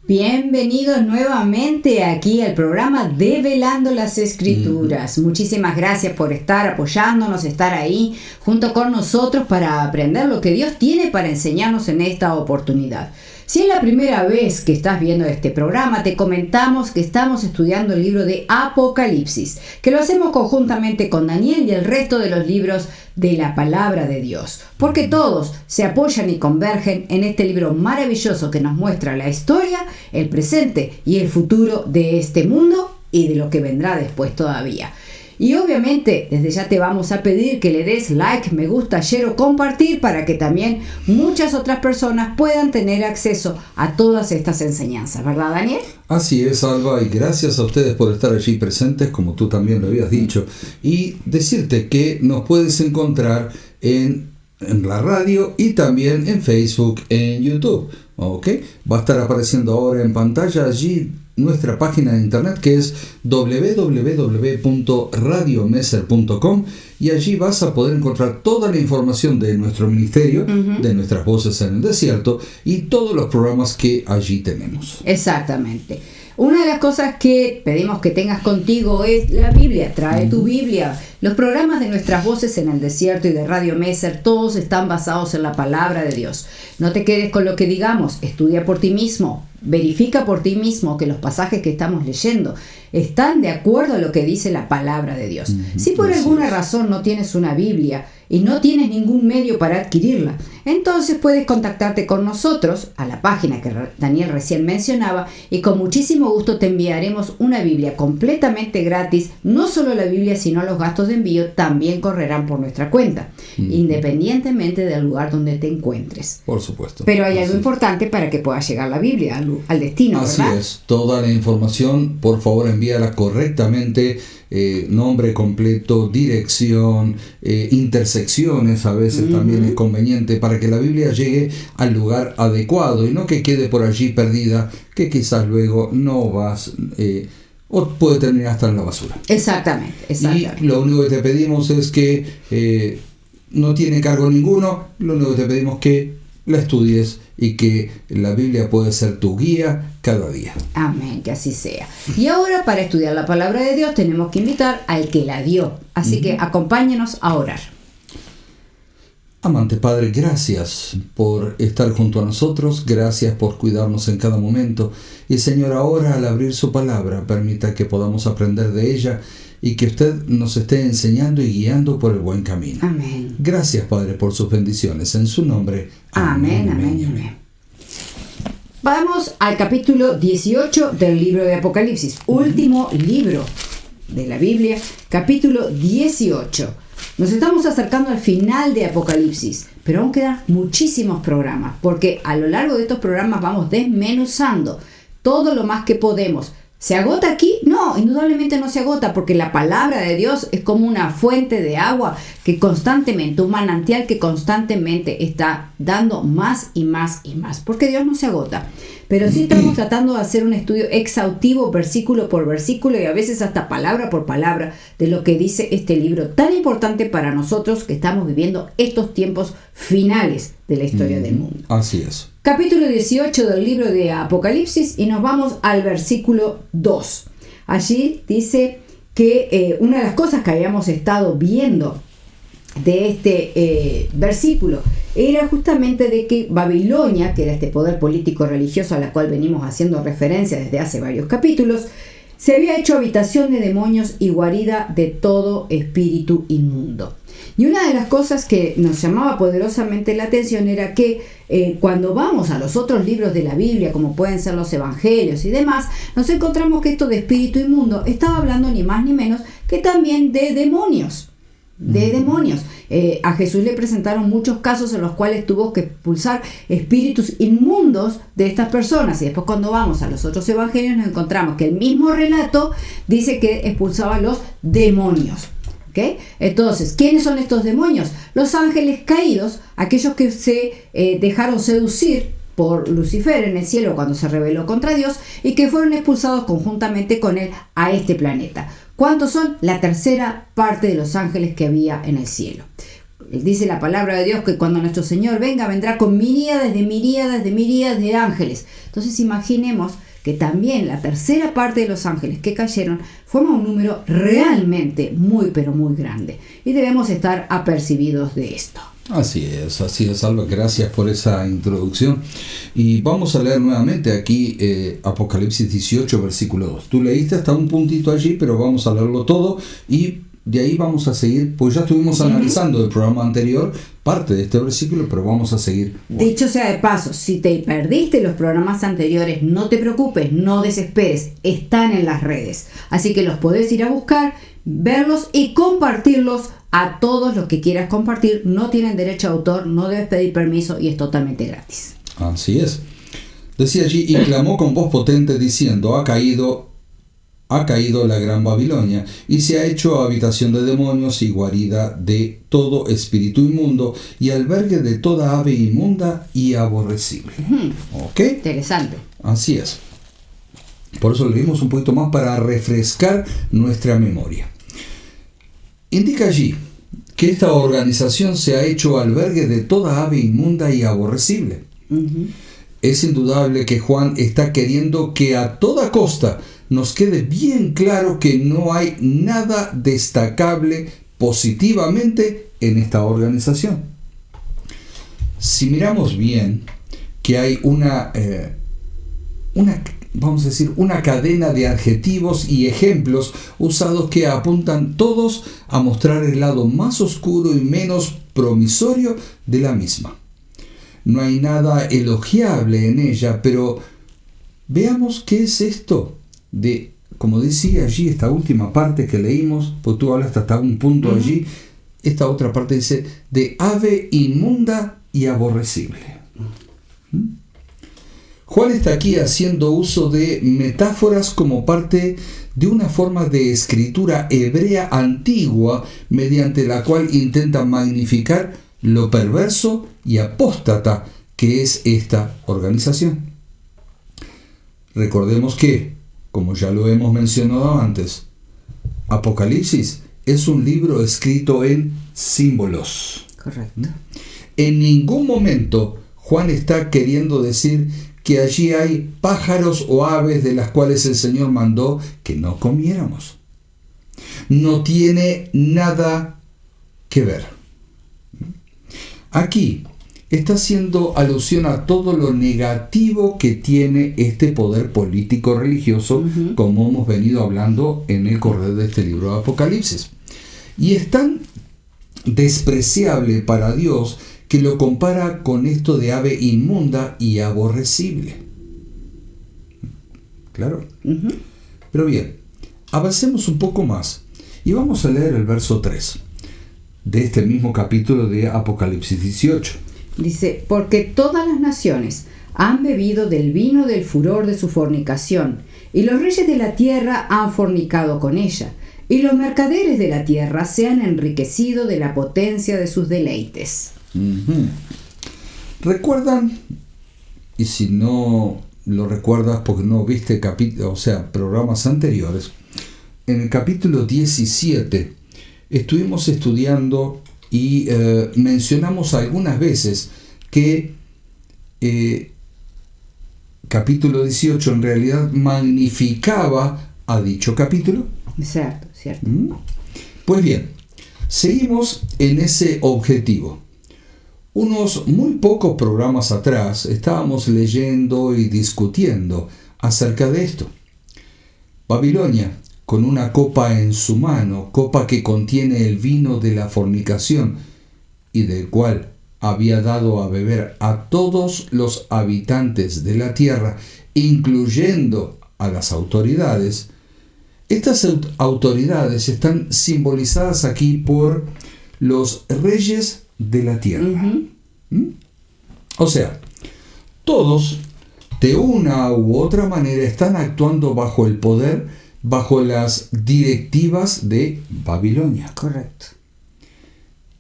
Bienvenidos nuevamente aquí al programa Develando las Escrituras. Muchísimas gracias por estar apoyándonos, estar ahí junto con nosotros para aprender lo que Dios tiene para enseñarnos en esta oportunidad. Si es la primera vez que estás viendo este programa, te comentamos que estamos estudiando el libro de Apocalipsis, que lo hacemos conjuntamente con Daniel y el resto de los libros de la Palabra de Dios, porque todos se apoyan y convergen en este libro maravilloso que nos muestra la historia, el presente y el futuro de este mundo y de lo que vendrá después todavía. Y obviamente desde ya te vamos a pedir que le des like, me gusta, share o compartir para que también muchas otras personas puedan tener acceso a todas estas enseñanzas, ¿verdad, Daniel? Así es, Alba, y gracias a ustedes por estar allí presentes, como tú también lo habías dicho, y decirte que nos puedes encontrar en la radio y también en Facebook, en YouTube, ¿ok? Va a estar apareciendo ahora en pantalla allí nuestra página de internet, que es www.radiomeser.com, y allí vas a poder encontrar toda la información de nuestro ministerio, de nuestras voces en el desierto y todos los programas que allí tenemos. Exactamente. Una de las cosas que pedimos que tengas contigo es la Biblia. Trae tu Biblia. Los programas de nuestras voces en el desierto y de Radio Meser, todos están basados en la palabra de Dios. No te quedes con lo que digamos, estudia por ti mismo, verifica por ti mismo que los pasajes que estamos leyendo están de acuerdo a lo que dice la palabra de Dios. Si por alguna razón no tienes una Biblia y no tienes ningún medio para adquirirla, entonces puedes contactarte con nosotros a la página que Daniel recién mencionaba, y con muchísimo gusto te enviaremos una Biblia completamente gratis. No solo la Biblia, sino los gastos de envío también correrán por nuestra cuenta, independientemente del lugar donde te encuentres. Por supuesto. Pero hay algo importante para que pueda llegar la Biblia al destino, Así ¿verdad? es. Toda la información, por favor, envíala correctamente. Nombre completo, dirección, intersecciones a veces también es conveniente para que la Biblia llegue al lugar adecuado y no que quede por allí perdida, que quizás luego no vas o puede terminar hasta en la basura. Exactamente. Y lo único que te pedimos es que no tiene cargo ninguno, lo único que te pedimos es que la estudies y que la Biblia puede ser tu guía cada día. Amén, que así sea. Y ahora, para estudiar la palabra de Dios, tenemos que invitar al que la dio. Así que acompáñenos a orar. Amante Padre, gracias por estar junto a nosotros, gracias por cuidarnos en cada momento. Y Señor, ahora al abrir su palabra, permita que podamos aprender de ella y que usted nos esté enseñando y guiando por el buen camino. Amén. Gracias, Padre, por sus bendiciones. En su nombre. Amén, amén, amén. Vamos al capítulo 18 del libro de Apocalipsis, último libro de la Biblia, capítulo 18. Nos estamos acercando al final de Apocalipsis, pero aún quedan muchísimos programas, porque a lo largo de estos programas vamos desmenuzando todo lo más que podemos. ¿Se agota aquí? No, indudablemente no se agota, porque la palabra de Dios es como una fuente de agua que constantemente, un manantial que constantemente está dando más y más y más, porque Dios no se agota. Pero sí estamos tratando de hacer un estudio exhaustivo, versículo por versículo y a veces hasta palabra por palabra de lo que dice este libro tan importante para nosotros que estamos viviendo estos tiempos finales de la historia del mundo. Así es. Capítulo 18 del libro de Apocalipsis, y nos vamos al versículo 2. Allí dice que una de las cosas que habíamos estado viendo de este versículo era justamente de que Babilonia, que era este poder político religioso a la cual venimos haciendo referencia desde hace varios capítulos, se había hecho habitación de demonios y guarida de todo espíritu inmundo. Y una de las cosas que nos llamaba poderosamente la atención era que cuando vamos a los otros libros de la Biblia, como pueden ser los evangelios y demás, nos encontramos que esto de espíritu inmundo estaba hablando ni más ni menos que también de demonios. A Jesús le presentaron muchos casos en los cuales tuvo que expulsar espíritus inmundos de estas personas, y después cuando vamos a los otros evangelios nos encontramos que el mismo relato dice que expulsaba los demonios. ¿Okay? Entonces, ¿quiénes son estos demonios? Los ángeles caídos, aquellos que se dejaron seducir por Lucifer en el cielo cuando se rebeló contra Dios y que fueron expulsados conjuntamente con él a este planeta. ¿Cuántos son? La tercera parte de los ángeles que había en el cielo. dice la palabra de Dios que cuando nuestro Señor venga, vendrá con miríadas de miríadas de miríadas de ángeles. Entonces imaginemos que también la tercera parte de los ángeles que cayeron forma un número realmente muy pero muy grande. Y debemos estar apercibidos de esto. Así es, Alba, gracias por esa introducción. Y vamos a leer nuevamente aquí Apocalipsis 18, versículo 2. Tú leíste hasta un puntito allí, pero vamos a leerlo todo y de ahí vamos a seguir, pues ya estuvimos analizando el programa anterior parte de este versículo, pero vamos a seguir. Dicho sea de paso, si te perdiste los programas anteriores, no te preocupes, no desesperes, están en las redes. Así que los podés ir a buscar, verlos y compartirlos a todos los que quieras compartir. No tienen derecho a autor, no debes pedir permiso y es totalmente gratis. Así es. Decía allí, y clamó con voz potente diciendo, ha caído la gran Babilonia, y se ha hecho habitación de demonios y guarida de todo espíritu inmundo y albergue de toda ave inmunda y aborrecible. ¿Ok? Interesante. Así es. Por eso leímos un poquito más para refrescar nuestra memoria. Indica allí que esta organización se ha hecho albergue de toda ave inmunda y aborrecible. Es indudable que Juan está queriendo que a toda costa nos quede bien claro que no hay nada destacable positivamente en esta organización. Si miramos bien que hay una cadena de adjetivos y ejemplos usados que apuntan todos a mostrar el lado más oscuro y menos promisorio de la misma. No hay nada elogiable en ella, pero veamos qué es esto de, como decía allí, esta última parte que leímos, pues tú hablas hasta un punto allí, esta otra parte dice, de ave inmunda y aborrecible. Juan está aquí haciendo uso de metáforas como parte de una forma de escritura hebrea antigua mediante la cual intenta magnificar lo perverso y apóstata que es esta organización. Recordemos que, como ya lo hemos mencionado antes, Apocalipsis es un libro escrito en símbolos. Correcto. En ningún momento Juan está queriendo decir que allí hay pájaros o aves de las cuales el Señor mandó que no comiéramos. No tiene nada que ver. Aquí está haciendo alusión a todo lo negativo que tiene este poder político religioso, como hemos venido hablando en el correr de este libro de Apocalipsis. Y es tan despreciable para Dios que lo compara con esto de ave inmunda y aborrecible. Claro. Pero bien, avancemos un poco más y vamos a leer el verso 3 de este mismo capítulo de Apocalipsis 18. Dice, porque todas las naciones han bebido del vino del furor de su fornicación, y los reyes de la tierra han fornicado con ella, y los mercaderes de la tierra se han enriquecido de la potencia de sus deleites. ¿Recuerdan? Y si no lo recuerdas porque no viste programas anteriores, en el capítulo 17 estuvimos estudiando y mencionamos algunas veces que capítulo 18 en realidad magnificaba a dicho capítulo. Cierto. Pues bien, seguimos en ese objetivo. Unos muy pocos programas atrás estábamos leyendo y discutiendo acerca de esto. Babilonia, con una copa en su mano, copa que contiene el vino de la fornicación y del cual había dado a beber a todos los habitantes de la tierra, incluyendo a las autoridades. Estas autoridades están simbolizadas aquí por los reyes de la tierra. O sea, todos de una u otra manera están actuando bajo el poder, bajo las directivas de Babilonia. Correcto.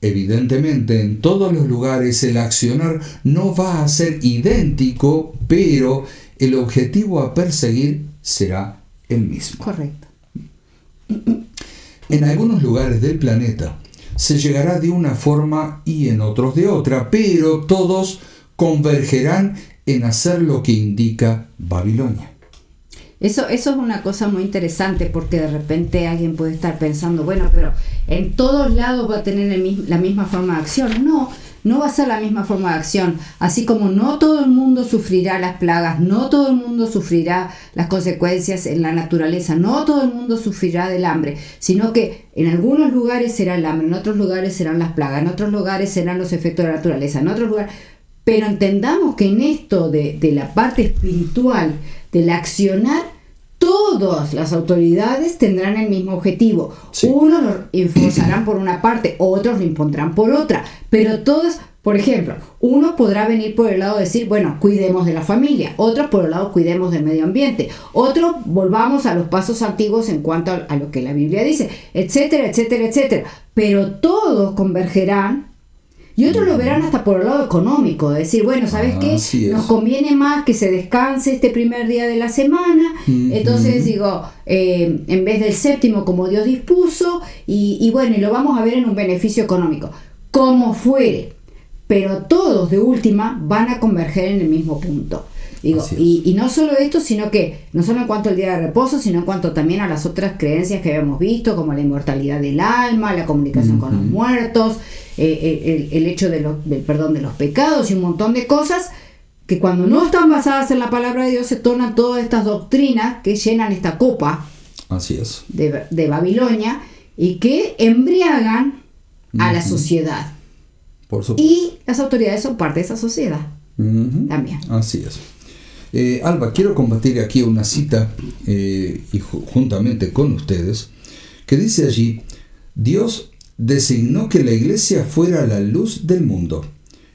Evidentemente, en todos los lugares el accionar no va a ser idéntico, pero el objetivo a perseguir será el mismo. Correcto. En algunos lugares del planeta se llegará de una forma y en otros de otra, pero todos convergerán en hacer lo que indica Babilonia. Eso es una cosa muy interesante, porque de repente alguien puede estar pensando, bueno, pero en todos lados va a tener la misma forma de acción. No va a ser la misma forma de acción. Así como no todo el mundo sufrirá las plagas, no todo el mundo sufrirá las consecuencias en la naturaleza, no todo el mundo sufrirá del hambre, sino que en algunos lugares será el hambre, en otros lugares serán las plagas, en otros lugares serán los efectos de la naturaleza, en otros lugares. Pero entendamos que en esto de la parte espiritual, del accionar, todas las autoridades tendrán el mismo objetivo. Sí. Unos lo enforzarán por una parte, otros lo impondrán por otra, pero todos, por ejemplo, uno podrá venir por el lado de decir, bueno, cuidemos de la familia, otros por el lado cuidemos del medio ambiente, otros volvamos a los pasos antiguos en cuanto a lo que la Biblia dice, etcétera, etcétera, etcétera, pero todos convergerán. Y otros lo verán hasta por el lado económico, de decir, bueno, ¿sabes qué? Nos conviene más que se descanse este primer día de la semana, entonces digo, en vez del séptimo como Dios dispuso, y bueno, y lo vamos a ver en un beneficio económico, como fuere, pero todos de última van a converger en el mismo punto. Digo, y no solo esto, sino que no solo en cuanto al día de reposo, sino en cuanto también a las otras creencias que habíamos visto, como la inmortalidad del alma, la comunicación con los muertos, el hecho del perdón de los pecados y un montón de cosas que cuando no están basadas en la palabra de Dios se tornan todas estas doctrinas que llenan esta copa. Así es. de Babilonia, y que embriagan a la sociedad. Por supuesto. Y las autoridades son parte de esa sociedad también. Así es. Alba, quiero compartir aquí una cita y juntamente con ustedes, que dice allí: Dios designó que la iglesia fuera la luz del mundo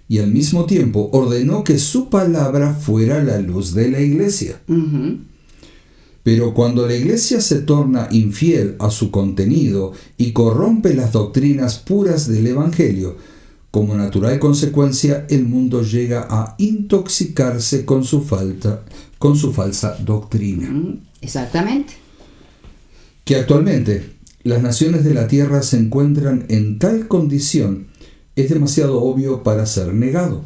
y al mismo tiempo ordenó que su palabra fuera la luz de la iglesia. Pero cuando la iglesia se torna infiel a su contenido y corrompe las doctrinas puras del evangelio, como natural consecuencia, el mundo llega a intoxicarse con su falsa doctrina. Exactamente. Que actualmente las naciones de la tierra se encuentran en tal condición es demasiado obvio para ser negado.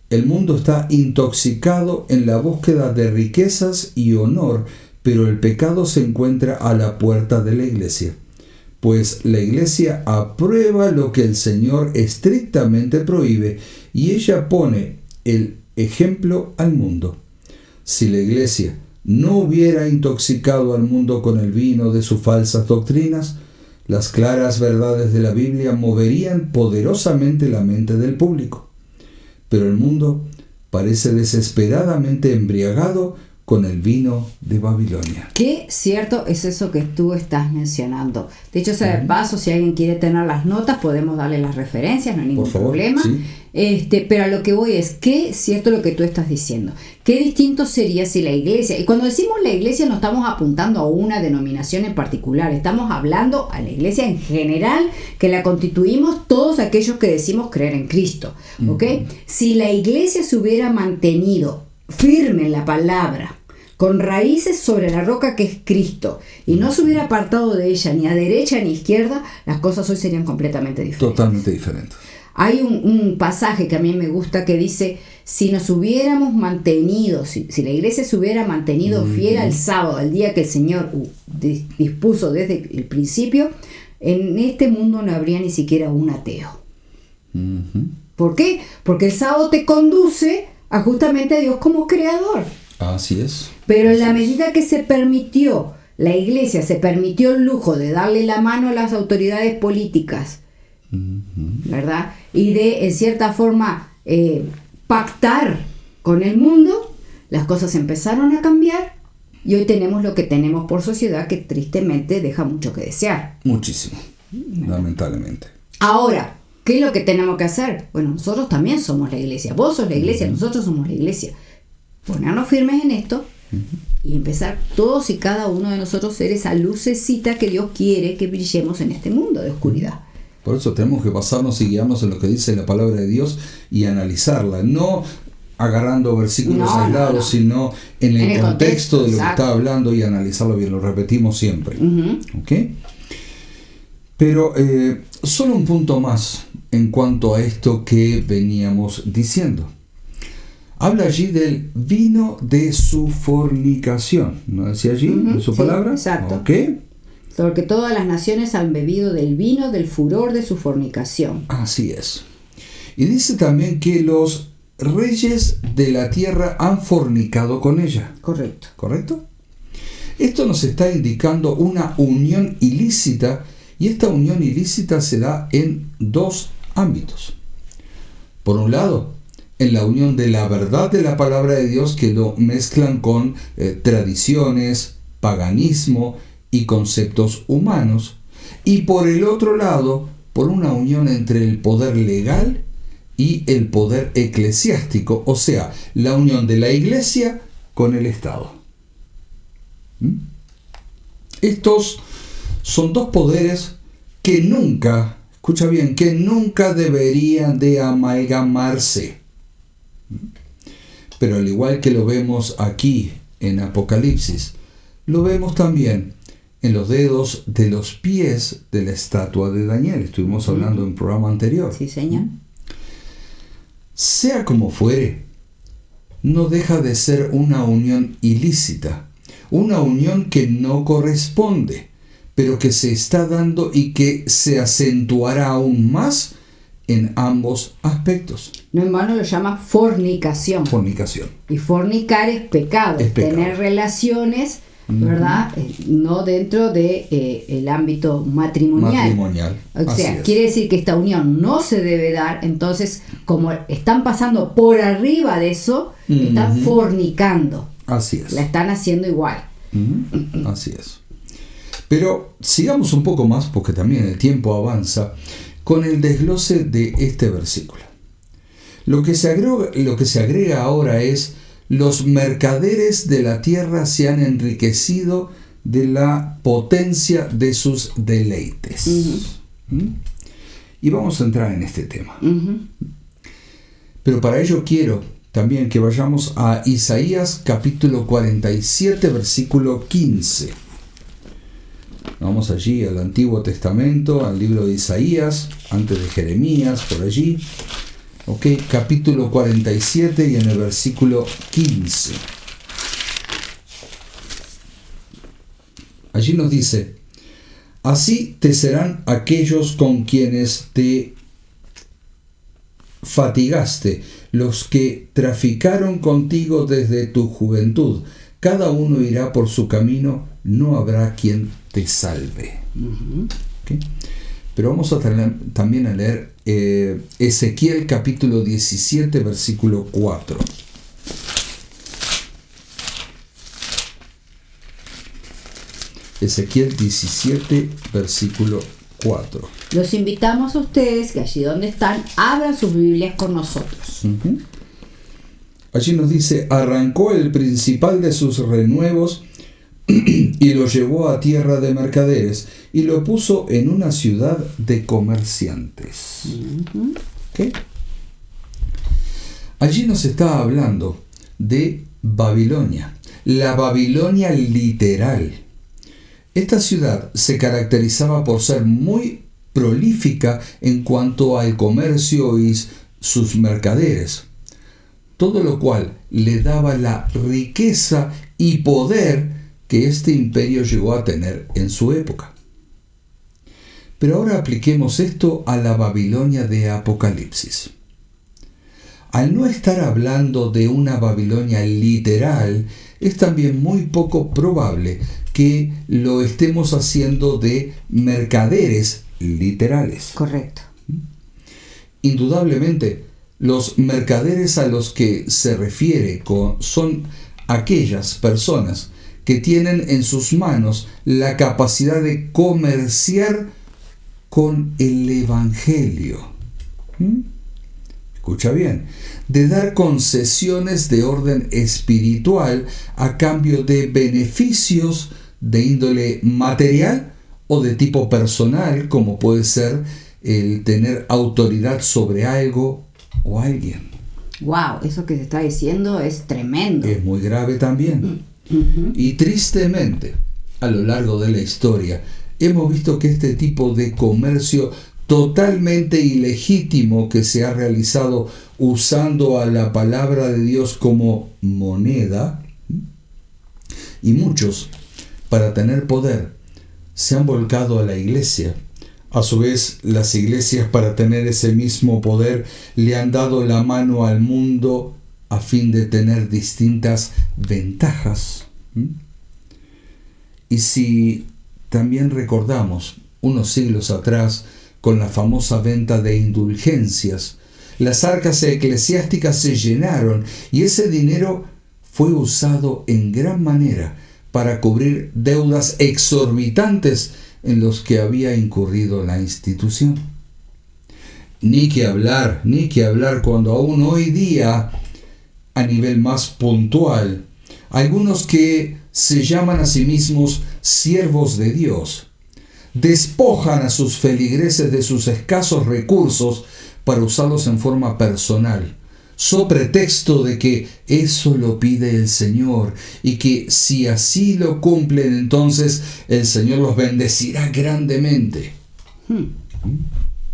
El mundo está intoxicado en la búsqueda de riquezas y honor, pero el pecado se encuentra a la puerta de la iglesia. Pues la iglesia aprueba lo que el Señor estrictamente prohíbe y ella pone el ejemplo al mundo. Si la iglesia no hubiera intoxicado al mundo con el vino de sus falsas doctrinas, las claras verdades de la Biblia moverían poderosamente la mente del público. Pero el mundo parece desesperadamente embriagado con el vino de Babilonia. Qué cierto es eso que tú estás mencionando. De hecho, de paso, si alguien quiere tener las notas, podemos darle las referencias, no hay ningún problema. Sí. Pero a lo que voy es, qué cierto lo que tú estás diciendo. Qué distinto sería si la iglesia, y cuando decimos la iglesia no estamos apuntando a una denominación en particular, estamos hablando a la iglesia en general, que la constituimos todos aquellos que decimos creer en Cristo. ¿Okay? Si la iglesia se hubiera mantenido firme en la palabra, con raíces sobre la roca que es Cristo, y no se hubiera apartado de ella ni a derecha ni a izquierda, las cosas hoy serían completamente diferentes. Totalmente diferentes. Hay un pasaje que a mí me gusta que dice, si nos hubiéramos mantenido, si la iglesia se hubiera mantenido fiel al sábado, al día que el Señor dispuso desde el principio, en este mundo no habría ni siquiera un ateo. ¿Por qué? Porque el sábado te conduce a justamente a Dios como creador. Así es. Pero en la medida que se permitió, la iglesia se permitió el lujo de darle la mano a las autoridades políticas, ¿verdad? Y de, en cierta forma, pactar con el mundo, las cosas empezaron a cambiar y hoy tenemos lo que tenemos por sociedad, que tristemente deja mucho que desear. Muchísimo, lamentablemente. Ahora, ¿qué es lo que tenemos que hacer? Bueno, nosotros también somos la iglesia. Vos sos la iglesia, nosotros somos la iglesia. Ponernos firmes en esto y empezar todos y cada uno de nosotros ser esa lucecita que Dios quiere que brillemos en este mundo de oscuridad. Por eso tenemos que basarnos y guiarnos en lo que dice la palabra de Dios y analizarla, no agarrando versículos aislados, sino en el contexto de lo que está hablando y analizarlo bien. Lo repetimos siempre. ¿Okay? Pero solo un punto más en cuanto a esto que veníamos diciendo. Habla allí del vino de su fornicación. ¿No decía allí en su palabra? Exacto. Okay. Porque todas las naciones han bebido del vino del furor de su fornicación. Así es. Y dice también que los reyes de la tierra han fornicado con ella. Correcto. ¿Correcto? Esto nos está indicando una unión ilícita, y esta unión ilícita se da en dos ámbitos. Por un lado, en la unión de la verdad de la palabra de Dios, que lo mezclan con tradiciones, paganismo y conceptos humanos. Y por el otro lado, por una unión entre el poder legal y el poder eclesiástico, o sea, la unión de la iglesia con el Estado. Estos son dos poderes que nunca, escucha bien, que nunca deberían de amalgamarse. Pero al igual que lo vemos aquí en Apocalipsis, lo vemos también en los dedos de los pies de la estatua de Daniel. Estuvimos hablando en un programa anterior. Sí, señor. Sea como fuere, no deja de ser una unión ilícita, una unión que no corresponde, pero que se está dando y que se acentuará aún más en ambos aspectos. No en vano lo llama fornicación. Fornicación. Y fornicar es pecado. Es pecado. Tener relaciones, ¿verdad? No dentro de el ámbito matrimonial. O sea, quiere decir que esta unión no se debe dar. Entonces, como están pasando por arriba de eso, están fornicando. Así es. La están haciendo igual. Así es. Pero sigamos un poco más, porque también el tiempo avanza, con el desglose de este versículo. Lo que se agrega ahora es: los mercaderes de la tierra se han enriquecido de la potencia de sus deleites. Y vamos a entrar en este tema. Pero para ello quiero también que vayamos a Isaías capítulo 47, versículo 15. Vamos allí al Antiguo Testamento, al libro de Isaías, antes de Jeremías, por allí. Capítulo 47 y en el versículo 15. Allí nos dice: así te serán aquellos con quienes te fatigaste, los que traficaron contigo desde tu juventud. Cada uno irá por su camino, no habrá quien te salve. Pero vamos a también a leer Ezequiel capítulo 17, versículo 4. Ezequiel 17, versículo 4. Los invitamos a ustedes que allí donde están, abran sus Biblias con nosotros. Allí nos dice: arrancó el principal de sus renuevos y lo llevó a tierra de mercaderes y lo puso en una ciudad de comerciantes. Allí nos está hablando de Babilonia, la Babilonia literal. Esta ciudad se caracterizaba por ser muy prolífica en cuanto al comercio y sus mercaderes, todo lo cual le daba la riqueza y poder que este imperio llegó a tener en su época. Pero ahora apliquemos esto a la Babilonia de Apocalipsis. Al no estar hablando de una Babilonia literal, es también muy poco probable que lo estemos haciendo de mercaderes literales. Correcto. Indudablemente, los mercaderes a los que se refiere son aquellas personas que tienen en sus manos la capacidad de comerciar con el Evangelio. Escucha bien, de dar concesiones de orden espiritual a cambio de beneficios de índole material o de tipo personal, como puede ser el tener autoridad sobre algo o alguien. Wow, eso que se está diciendo es tremendo. Es muy grave también. Y tristemente, a lo largo de la historia, hemos visto que este tipo de comercio totalmente ilegítimo que se ha realizado usando a la palabra de Dios como moneda, y muchos, para tener poder, se han volcado a la iglesia. A su vez, las iglesias, para tener ese mismo poder, le han dado la mano al mundo a fin de tener distintas ventajas. Y si también recordamos unos siglos atrás, con la famosa venta de indulgencias, las arcas eclesiásticas se llenaron y ese dinero fue usado en gran manera para cubrir deudas exorbitantes en los que había incurrido la institución. Ni que hablar cuando aún hoy día, a nivel más puntual, algunos que se llaman a sí mismos siervos de Dios, despojan a sus feligreses de sus escasos recursos para usarlos en forma personal, so pretexto de que eso lo pide el Señor y que si así lo cumplen, entonces el Señor los bendecirá grandemente.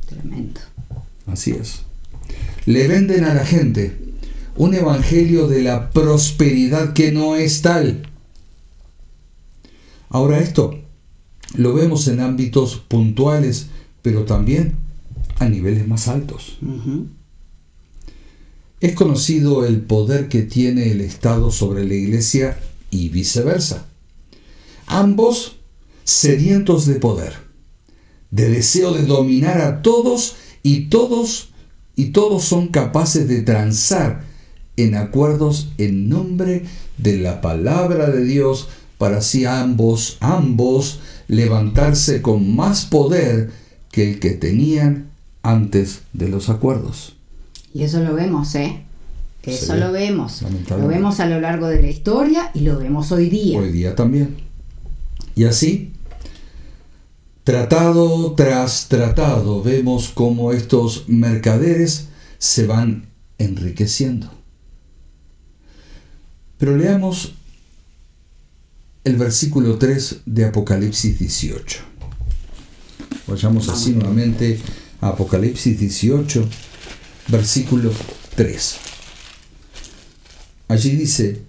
Tremendo. Así es. Le venden a la gente un evangelio de la prosperidad que no es tal. Ahora esto lo vemos en ámbitos puntuales, pero también a niveles más altos. Es conocido el poder que tiene el Estado sobre la Iglesia y viceversa. Ambos sedientos de poder, de deseo de dominar a todos y todos son capaces de transar en acuerdos en nombre de la palabra de Dios para así ambos levantarse con más poder que el que tenían antes de los acuerdos. Y eso lo vemos, Eso Sí, lo vemos. lamentablemente. Lo vemos a lo largo de la historia y lo vemos hoy día. Hoy día también. Y así, tratado tras tratado, vemos cómo estos mercaderes se van enriqueciendo. Pero leamos el versículo 3 de Apocalipsis 18. Vayamos así nuevamente a Apocalipsis 18, versículo 3. Allí dice: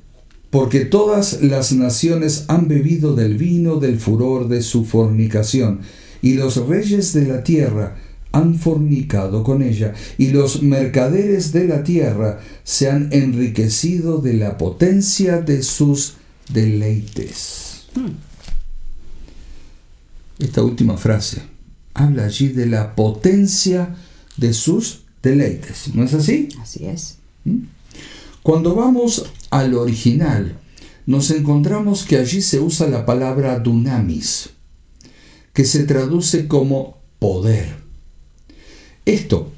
porque todas las naciones han bebido del vino del furor de su fornicación, y los reyes de la tierra han fornicado con ella, y los mercaderes de la tierra se han enriquecido de la potencia de sus deleites. Esta última frase habla allí de la potencia de sus deleites, ¿no es así? Así es. Cuando vamos al original, nos encontramos que allí se usa la palabra dunamis, que se traduce como poder. Esto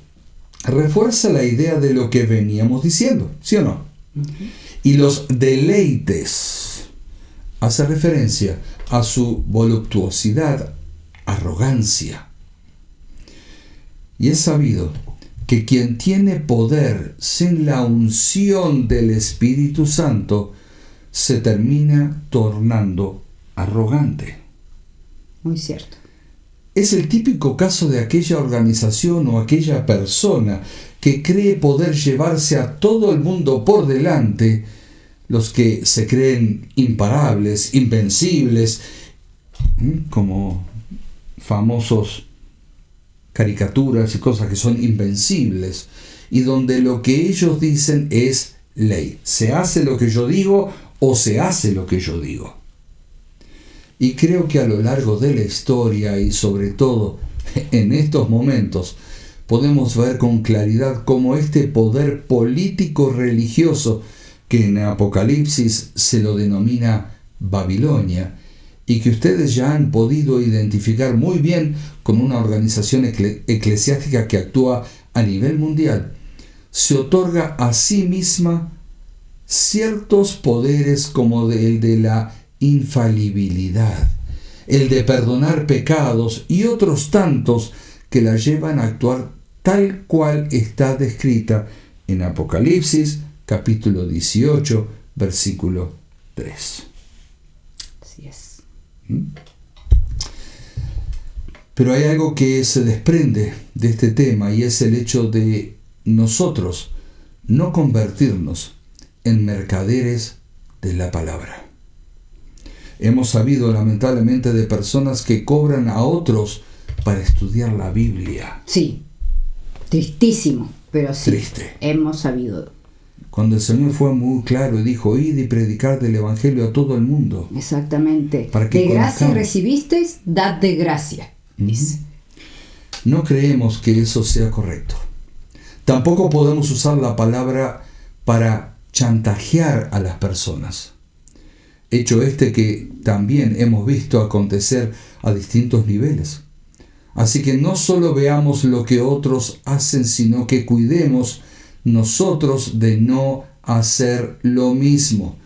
refuerza la idea de lo que veníamos diciendo, ¿sí o no? Y los deleites hace referencia a su voluptuosidad, arrogancia. Y es sabido que quien tiene poder sin la unción del Espíritu Santo se termina tornando arrogante. Muy cierto. Es el típico caso de aquella organización o aquella persona que cree poder llevarse a todo el mundo por delante, los que se creen imparables, invencibles, como famosos caricaturas y cosas que son invencibles, y donde lo que ellos dicen es ley. Se hace lo que yo digo o se hace lo que yo digo. Y creo que a lo largo de la historia y sobre todo en estos momentos podemos ver con claridad cómo este poder político religioso, que en Apocalipsis se lo denomina Babilonia, y que ustedes ya han podido identificar muy bien con una organización eclesiástica que actúa a nivel mundial, se otorga a sí misma ciertos poderes como el de la infalibilidad, el de perdonar pecados y otros tantos que la llevan a actuar tal cual está descrita en Apocalipsis capítulo 18, versículo 3. Así es. Pero hay algo que se desprende de este tema y es el hecho de nosotros no convertirnos en mercaderes de la palabra. Hemos sabido lamentablemente de personas que cobran a otros para estudiar la Biblia. Sí, tristísimo, pero sí, Triste. hemos sabido. Cuando el Señor fue muy claro y dijo, id y predicar del Evangelio a todo el mundo. Exactamente. Para que de gracia conozcamos. recibisteis, dad de gracia. Dice. No creemos que eso sea correcto. Tampoco podemos usar la palabra para chantajear a las personas. Hecho este que también hemos visto acontecer a distintos niveles. Así que no solo veamos lo que otros hacen, sino que cuidemos nosotros de no hacer lo mismo,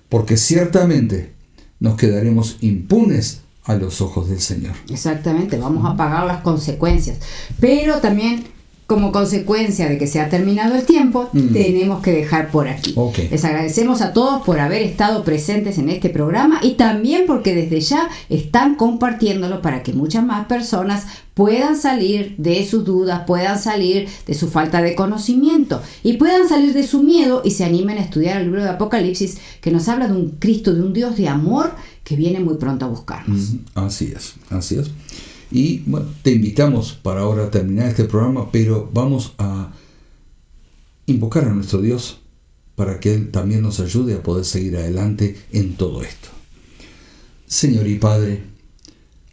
porque ciertamente nos quedaremos impunes a los ojos del Señor. Exactamente, vamos a pagar las consecuencias. Pero también, como consecuencia de que se ha terminado el tiempo, tenemos que dejar por aquí. Okay. Les agradecemos a todos por haber estado presentes en este programa y también porque desde ya están compartiéndolo para que muchas más personas puedan salir de sus dudas, puedan salir de su falta de conocimiento y puedan salir de su miedo y se animen a estudiar el libro de Apocalipsis, que nos habla de un Cristo, de un Dios de amor que viene muy pronto a buscarnos. Así es, así es. Y bueno, te invitamos para ahora terminar este programa, pero vamos a invocar a nuestro Dios para que Él también nos ayude a poder seguir adelante en todo esto. Señor y Padre,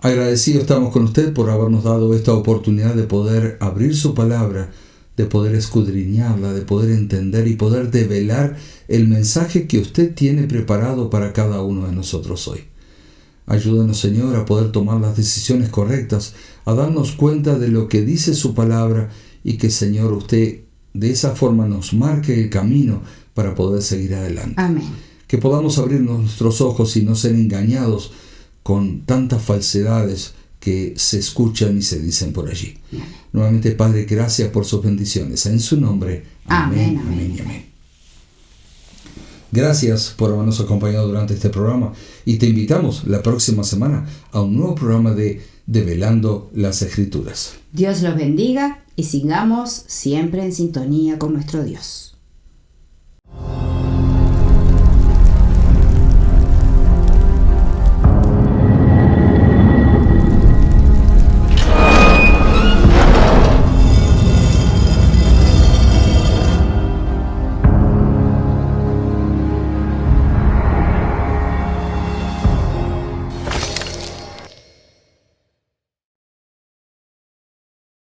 agradecido estamos con usted por habernos dado esta oportunidad de poder abrir su palabra, de poder escudriñarla, de poder entender y poder develar el mensaje que usted tiene preparado para cada uno de nosotros hoy. Ayúdanos, Señor, a poder tomar las decisiones correctas, a darnos cuenta de lo que dice su palabra y que, Señor, usted de esa forma nos marque el camino para poder seguir adelante. Amén. Que podamos abrir nuestros ojos y no ser engañados con tantas falsedades que se escuchan y se dicen por allí. Amén. Nuevamente, Padre, gracias por sus bendiciones. En su nombre, amén, amén y amén. Gracias por habernos acompañado durante este programa y te invitamos la próxima semana a un nuevo programa de Develando las Escrituras. Dios los bendiga y sigamos siempre en sintonía con nuestro Dios.